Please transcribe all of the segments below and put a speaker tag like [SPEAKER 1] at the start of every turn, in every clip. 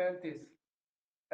[SPEAKER 1] 35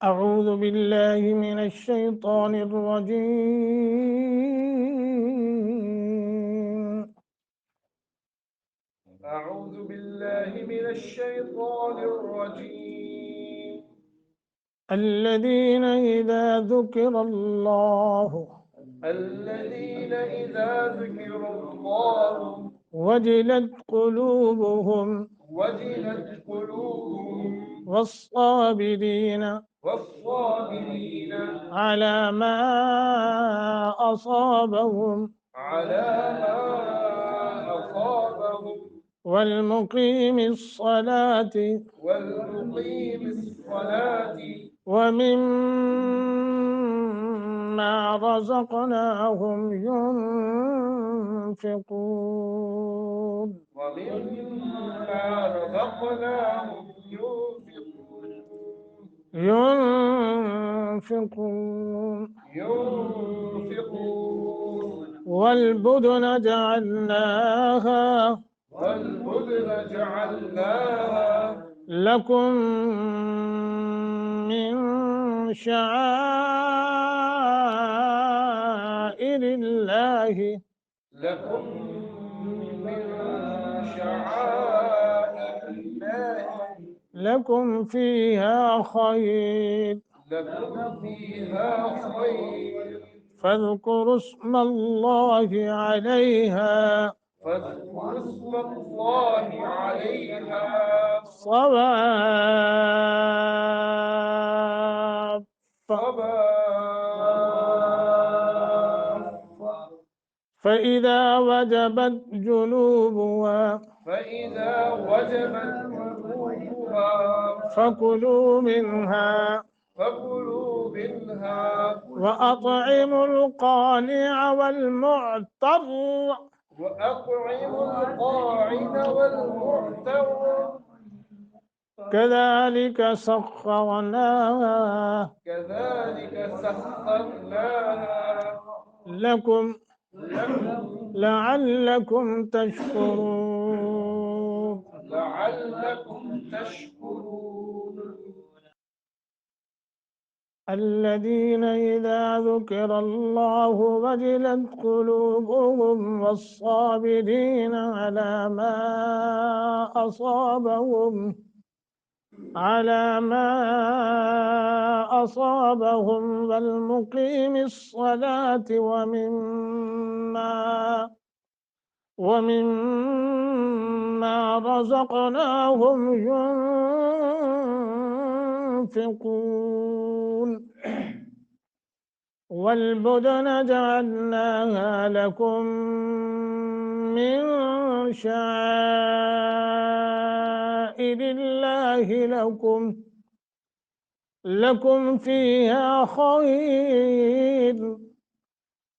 [SPEAKER 2] أعوذ بالله من الشيطان الرجيم
[SPEAKER 1] أعوذ بالله من الشيطان الرجيم
[SPEAKER 2] الذين إذا ذكر الله
[SPEAKER 1] الذين إذا ذكر الله
[SPEAKER 2] وجلت قلوبهم
[SPEAKER 1] وجلت قلوبهم
[SPEAKER 2] والصابرين
[SPEAKER 1] والصابرين
[SPEAKER 2] على ما أصابهم
[SPEAKER 1] على ما أصابهم
[SPEAKER 2] والمقيم الصلاة
[SPEAKER 1] والمقيم الصلاة
[SPEAKER 2] ومما رزقناهم ينفقون
[SPEAKER 1] ومما رزقناهم ينفقون
[SPEAKER 2] والبدن جعلناها
[SPEAKER 1] والبدن جعلناها
[SPEAKER 2] لكم من شعائر الله
[SPEAKER 1] لكم من شعائر الله
[SPEAKER 2] لكم فيها خير
[SPEAKER 1] لكم فيها خير
[SPEAKER 2] فاذكروا اسم الله عليها
[SPEAKER 1] فاذكروا اسم الله عليها
[SPEAKER 2] صواف
[SPEAKER 1] صباح
[SPEAKER 2] فإذا وجبت جنوبها
[SPEAKER 1] فإذا وجبت جنوبها
[SPEAKER 2] فكلوا منها
[SPEAKER 1] فكلوا منها
[SPEAKER 2] وأطعموا القانع والمعتر
[SPEAKER 1] وأطعموا القاعد والمعتر
[SPEAKER 2] كذلك سخرناها
[SPEAKER 1] كذلك سخرناها
[SPEAKER 2] لكم
[SPEAKER 1] لكم
[SPEAKER 2] لعلكم تشكرون
[SPEAKER 1] لعلكم تشكرون
[SPEAKER 2] الذين إذا ذكر الله وجلت قلوبهم والصابرين على ما أصابهم والمقيم الصلاة ومما رزقناهم ينفقون والبدن جعلناها لكم من شعائر الله لكم فيها خير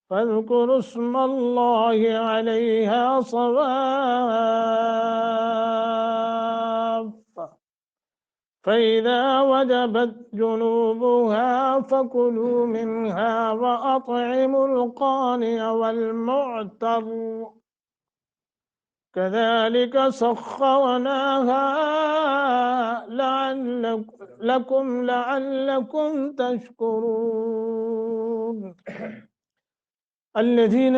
[SPEAKER 2] فاذكروا اسم الله عليها صواف فإذا وجبت جنوبها فكلوا منها وأطعموا القانع والمعتر كذلك سخرناها لعلكم تشكرون الذين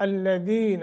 [SPEAKER 2] الذين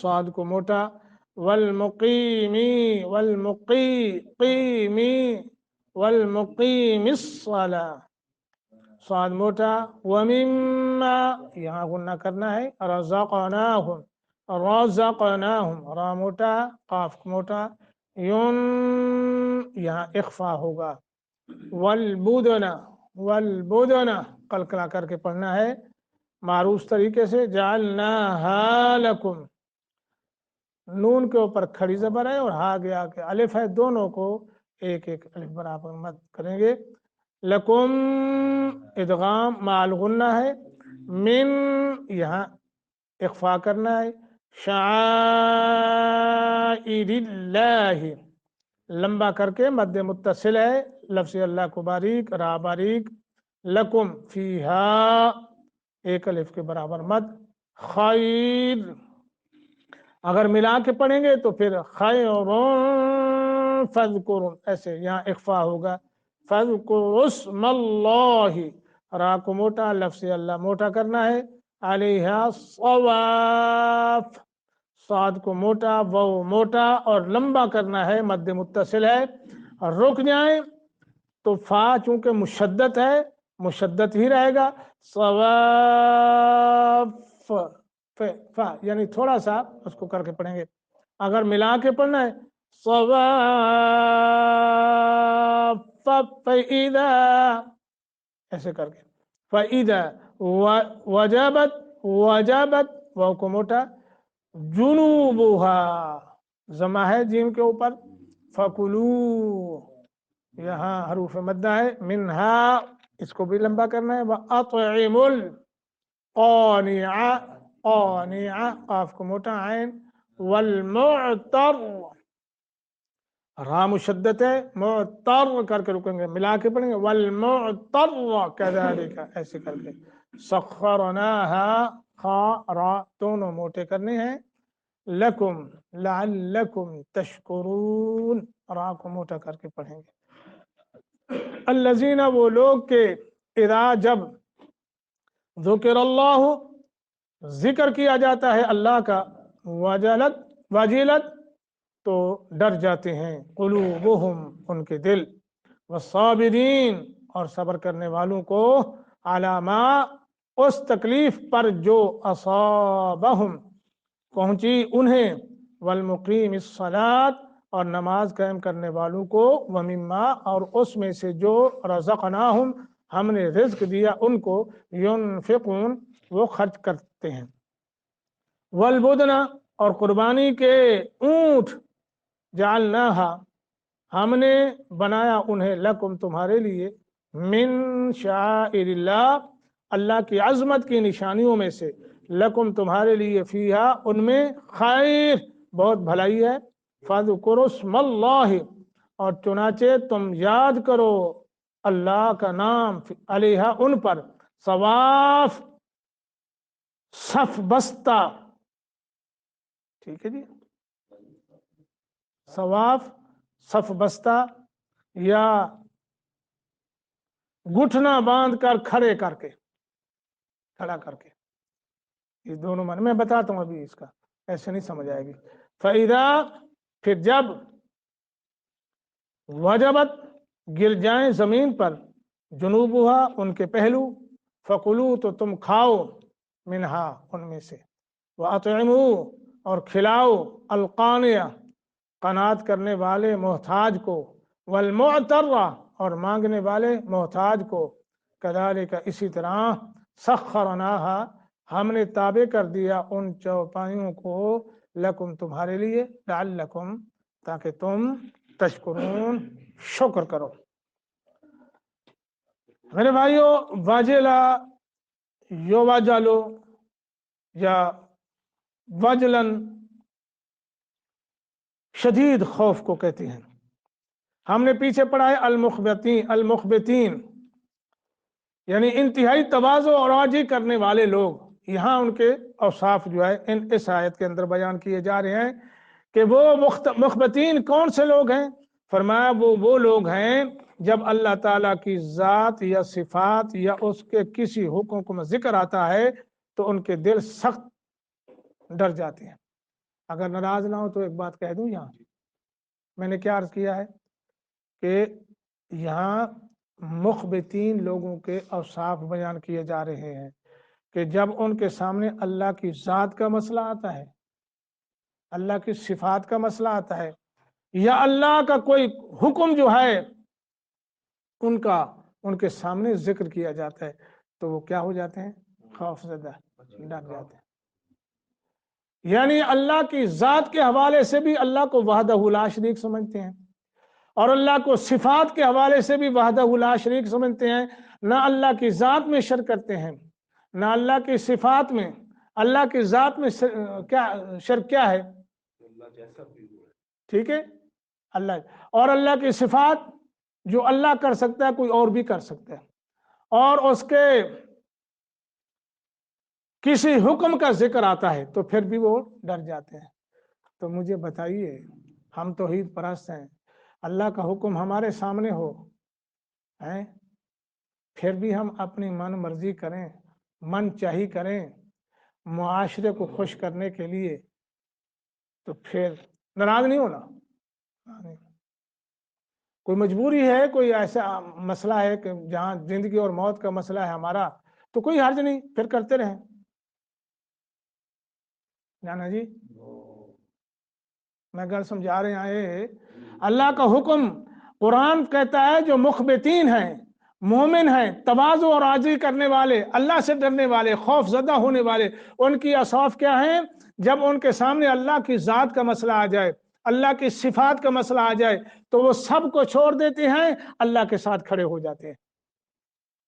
[SPEAKER 2] صاد کو موٹا، والمقیمی والمقیمی والمقیم الصلاة، صاد موٹا، ومما یہاں غنہ کرنا ہے، رزقناہم رزقناہم، را موٹا، قاف موٹا، یون یہاں اخفا ہوگا، والبدن والبدن قلقلہ کر کے پڑھنا ہے معروف طریقے سے، جعلناہا لکم، نون کے اوپر کھڑی زبر ہے اور ہا گیا کہ الف ہے، دونوں کو ایک ایک الف برابر مد کریں گے، لکم ادغام مع الغنہ ہے، من یہاں اخفا کرنا ہے، شعائر اللہ لمبا کر کے مد متصل ہے، لفظ اللہ کو باریک، را باریک، لکم فیہا ایک الف کے برابر مد، خیر اگر ملا کے پڑھیں گے تو پھر خیرون فذکرون، ایسے یہاں اخفا ہوگا، فذکروا اسم اللہ، را کو موٹا، لفظ اللہ موٹا کرنا ہے، علیہا صواف، صاد کو موٹا، واو موٹا اور لمبا کرنا ہے، مد متصل ہے، اور رک جائیں تو فا چونکہ مشدد ہے مشدد ہی رہے گا، صواف فا یعنی تھوڑا سا اس کو کر کے پڑھیں گے، اگر ملا کے پڑھنا ہے صواف فَإِذَا ایسے کر کے، فَإِذَا وجبت وجبت واو کو موٹا، جنوبها زما ہے جیم کے اوپر، فَكُلُوا یہاں حروف مدہ ہے، منہا اس کو بھی لمبا کرنا ہے، وَأَطْعِمُوا الْقَانِعَ قانع قاف کو موٹا، عین، والمعتر را مشدد ہے، معتر کر کے رکیں گے، ملا کے پڑھیں گے، والمعتر كذلك ایسے کر کے، سخرناها خا را دونوں موٹے کرنے ہیں، لکم لعلکم تشکرون را کو موٹا کر کے پڑھیں گے، الذین وہ لوگ کہ اذا جب ذکر اللہ ذکر کیا جاتا ہے اللہ کا، وجلت تو ڈر جاتے ہیں، قلوبہم ان کے دل، والصابرین اور صبر کرنے والوں کو، علی ما اس تکلیف پر جو اصابہم پہنچی انہیں، والمقیم الصلاۃ اور نماز قائم کرنے والوں کو، ومما اور اس میں سے جو رزقناہم ہم نے رزق دیا ان کو، ينفقون وہ خرچ کرتے ہیں، والبدن اور قربانی کے اونٹ، جعلناہا ہم نے بنایا انہیں، لکم تمہارے لیے، من شعائر اللہ اللہ کی عظمت کی نشانیوں میں سے، لکم تمہارے لیے، فیہا ان میں، خیر بہت بھلائی ہے، فاذکروا اسم اللہ اور چنانچہ تم یاد کرو اللہ کا نام، علیہا ان پر، صواف صف بستہ، ٹھیک ہے جی، صواف صف بستہ یا گھٹنا باندھ کر کھڑے کر کے، کھڑا کر کے، یہ دونوں معنی میں بتاتا ہوں ابھی، اس کا ایسے نہیں سمجھ آئے گی، فَإِذَا پھر جب، وجبت گر جائیں زمین پر، جنوبها ان کے پہلو، فَكُلُوا تو تم کھاؤ، منہا ان میں سے، وَأَطْعِمُوا اور کھلاؤ، القانع قناعت کرنے والے محتاج کو، والمعتر اور مانگنے والے محتاج کو، کذالک اسی طرح، سخرناہا ہم نے تابع کر دیا ان چوپایوں کو، لکم تمہارے لیے، لعلکم تاکہ تم، تشکرون شکر کرو۔ میرے بھائیو، واجلا یو واجالو یا وجلن شدید خوف کو کہتے ہیں، ہم نے پیچھے پڑھا ہے المخبتین یعنی انتہائی تواضع اور عاجزی کرنے والے لوگ، یہاں ان کے اوصاف جو ہے اس آیت کے اندر بیان کیے جا رہے ہیں کہ وہ مخبتین کون سے لوگ ہیں، فرمایا وہ لوگ ہیں جب اللہ تعالیٰ کی ذات یا صفات یا اس کے کسی حکم کا ذکر آتا ہے تو ان کے دل سخت ڈر جاتے ہیں، اگر ناراض نہ ہو تو ایک بات کہہ دوں، یہاں میں نے کیا عرض کیا ہے کہ یہاں مخبتین لوگوں کے اوصاف بیان کیے جا رہے ہیں کہ جب ان کے سامنے اللہ کی ذات کا مسئلہ آتا ہے، اللہ کی صفات کا مسئلہ آتا ہے، یا اللہ کا کوئی حکم جو ہے ان کے سامنے ذکر کیا جاتا ہے، تو وہ کیا ہو جاتے ہیں؟ خوف زدہ، ڈر جاتے ہیں۔ یعنی اللہ کی ذات کے حوالے سے بھی اللہ کو وحدہ لا شریک سمجھتے ہیں، اور اللہ کو صفات کے حوالے سے بھی وحدہ لا شریک سمجھتے ہیں۔ نہ اللہ کی ذات میں شرک کرتے ہیں، نہ اللہ کی صفات میں۔ اللہ کی ذات میں کیا شرک کیا ہے؟ ٹھیک ہے، اور اللہ کی صفات جو اللہ کر سکتا ہے کوئی اور بھی کر سکتا ہے، اور اس کے کسی حکم کا ذکر آتا ہے تو پھر بھی وہ ڈر جاتے ہیں۔ تو مجھے بتائیے، ہم توحید پرست ہیں، اللہ کا حکم ہمارے سامنے ہو پھر بھی ہم اپنی من مرضی کریں، من چاہی کریں معاشرے کو خوش کرنے کے لیے، تو پھر ناراض نہیں ہونا۔ کوئی مجبوری ہے، کوئی ایسا مسئلہ ہے کہ جہاں زندگی اور موت کا مسئلہ ہے ہمارا، تو کوئی حرج نہیں، پھر کرتے رہیں۔ جانا جی میں گھر سمجھا رہے ہیں، اللہ کا حکم قرآن کہتا ہے جو مخبتین ہیں، مومن ہیں، تواضع اور عاجزی کرنے والے، اللہ سے ڈرنے والے، خوف زدہ ہونے والے، ان کی اوصاف کیا ہیں؟ جب ان کے سامنے اللہ کی ذات کا مسئلہ آ جائے، اللہ کی صفات کا مسئلہ آ جائے، تو وہ سب کو چھوڑ دیتے ہیں، اللہ کے ساتھ کھڑے ہو جاتے ہیں۔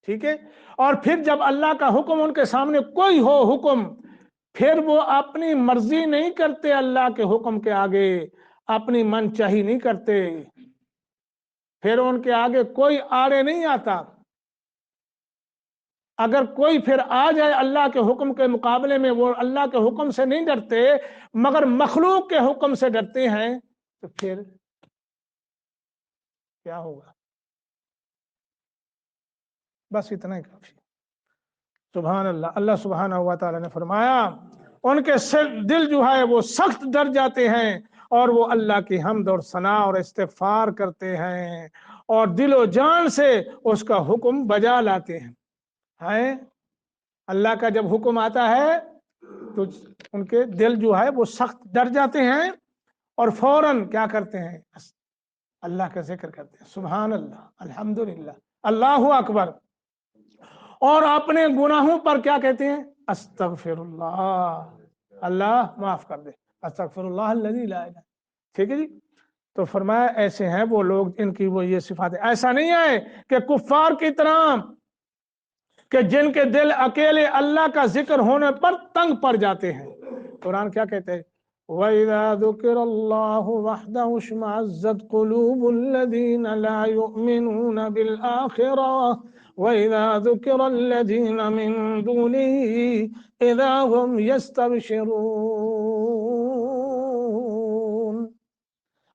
[SPEAKER 2] ٹھیک ہے، اور پھر جب اللہ کا حکم ان کے سامنے کوئی ہو حکم، پھر وہ اپنی مرضی نہیں کرتے، اللہ کے حکم کے آگے اپنی من چاہی نہیں کرتے، پھر ان کے آگے کوئی آڑے نہیں آتا۔ اگر کوئی پھر آ جائے اللہ کے حکم کے مقابلے میں، وہ اللہ کے حکم سے نہیں ڈرتے مگر مخلوق کے حکم سے ڈرتے ہیں، تو پھر کیا ہوگا؟ بس اتنا ہی کافی۔ سبحان اللہ۔ اللہ سبحانہ و تعالی نے فرمایا ان کے دل جو ہے وہ سخت ڈر جاتے ہیں، اور وہ اللہ کی حمد اور ثنا اور استغفار کرتے ہیں، اور دل و جان سے اس کا حکم بجا لاتے ہیں۔ اللہ کا جب حکم آتا ہے تو ان کے دل جو ہے وہ سخت ڈر جاتے ہیں، اور فوراً کیا کرتے ہیں؟ اللہ کا ذکر کرتے ہیں، سبحان اللہ، الحمدللہ، اللہ اکبر، اور اپنے گناہوں پر کیا کہتے ہیں؟ استغفر اللہ، اللہ معاف کر دے، استغفر اللہ الذی لا الہ۔ ٹھیک ہے جی، تو فرمایا ایسے ہیں وہ لوگ، ان کی وہ یہ صفات ہے۔ ایسا نہیں ہے کہ کفار کی طرح کہ جن کے دل اکیلے اللہ کا ذکر ہونے پر تنگ پڑ جاتے ہیں۔ قرآن کیا کہتے ہیں؟ وَإِذَا ذُكِرَ اللَّهُ وَحْدَهُ اشْمَأَزَّتْ قُلُوبُ الَّذِينَ لَا يُؤْمِنُونَ بِالْآخِرَةِ وَإِذَا ذُكِرَ الَّذِينَ مِن دُونِهِ إِذَا هُمْ يَسْتَبْشِرُونَ۔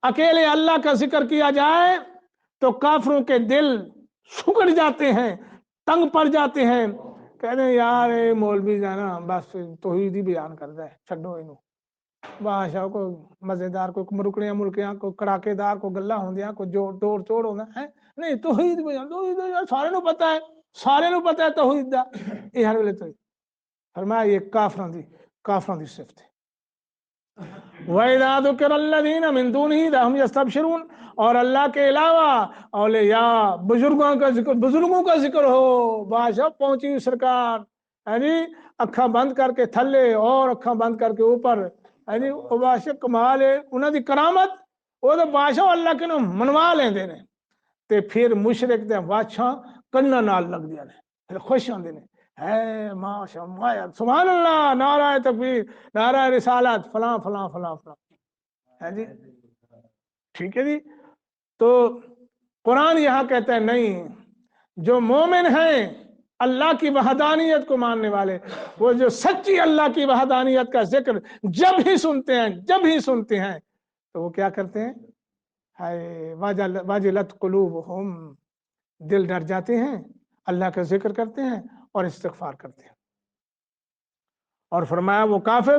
[SPEAKER 2] اکیلے اللہ کا ذکر کیا جائے تو کافروں کے دل سکڑ جاتے ہیں، تنگ پڑ جاتے ہیں، کہتے ہیں یار مولوی جانا بس توحید ہی بیان کرتا ہے، چھڈو اینو، بادشاہ کو مزیدار، کوئی مرکڑیاں ملکیاں، کوئی کڑاکے دار، کوئی گلا ہوندیاں، کوئی جوڑ توڑ توڑ ہونا ہے نہیں، توحید بیان، توحید سارے نو پتہ ہے، سارے نو پتہ ہے توحید دا، یہ ہر ویلے توحید۔ فرمایا یہ کافراں دی صفت ہے۔ وَإِذَا ذُكِرَ الَّذِينَ مِن دُونِهِ إِذَا هُمْ يَسْتَبْشِرُونَ، اور اللہ کے علاوہ اولیاء بزرگوں کا ذکر ہو، بادشاہ پہنچی سرکار، یعنی اکھاں بند کر کے تھلے اور اکھاں بند کر کے اوپر، یعنی او بادشاہ کمال ہے انہاں دی کرامت، وہ تو بادشاہ اللہ کے نو منوا لیندے نے، تے پھر مشرک دے بادشاہ کناں نال لگ دیاں نے، پھر خوش ہوندے نے، ہے ماشاء اللہ، سبحان اللہ، نعرہ تکبیر، نعرہ رسالت، فلاں فلاں فلاں فلاں، ہے جی، ٹھیک ہے جی۔ تو قرآن یہاں کہتا ہے نہیں، جو مومن ہیں اللہ کی وحدانیت کو ماننے والے، وہ جو سچی اللہ کی وحدانیت کا ذکر جب ہی سنتے ہیں تو وہ کیا کرتے ہیں؟ واجلت قلوبہم، دل ڈر جاتے ہیں، اللہ کا ذکر کرتے ہیں اور استغفار کرتے ہیں۔ اور فرمایا وہ کافر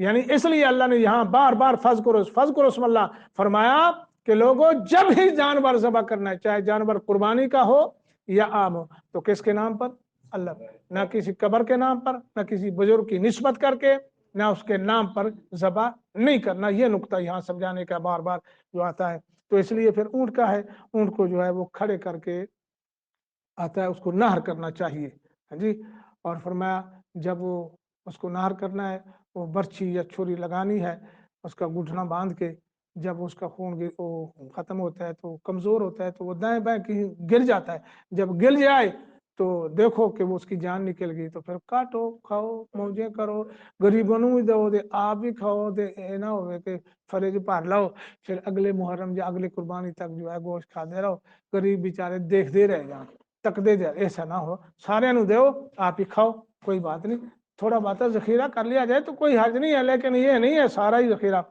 [SPEAKER 2] یعنی اس لیے اللہ نے یہاں بار بار فذکر اسم اللہ فرمایا کہ لوگوں جب ہی جانور ذبح کرنا ہے، چاہے جانور قربانی کا ہو یا عام ہو، تو کس کے نام پر؟ اللہ، نہ کسی قبر کے نام پر، نہ کسی بزرگ کی نسبت کر کے، نہ اس کے نام پر ذبح نہیں کرنا۔ یہ نقطہ یہاں سمجھانے کا بار بار جو آتا ہے۔ تو اس لیے پھر اونٹ کا ہے، اونٹ کو جو ہے وہ کھڑے کر کے آتا ہے، اس کو نہر کرنا چاہیے، ہاں جی۔ اور فرمایا جب وہ اس کو نہر کرنا ہے، وہ برچھی یا چھری لگانی ہے، اس کا گھٹنا باندھ کے، جب اس کا خون ختم ہوتا ہے تو کمزور ہوتا ہے تو وہ دائیں بائیں کہیں گر جاتا ہے، جب گر جائے تو دیکھو کہ وہ اس کی جان نکل گئی تو پھر کاٹو، کھاؤ، موجیں کرو، غریبوں بھی دو، دے آپ بھی کھاؤ، دے اے نہ ہوئے کہ فرج پار لاؤ، پھر اگلے محرم یا اگلے قربانی تک جو ہے گوشت کھاتے رہو، غریب بیچارے دیکھ دے رہ جان، تک دے جائے، ایسا نہ ہو، سارے نو دیو، آپ ہی کھاؤ، کوئی بات نہیں، تھوڑا بات ذخیرہ کر لیا جائے تو کوئی حرج نہیں ہے، لیکن یہ نہیں ہے سارا ہی ذخیرہ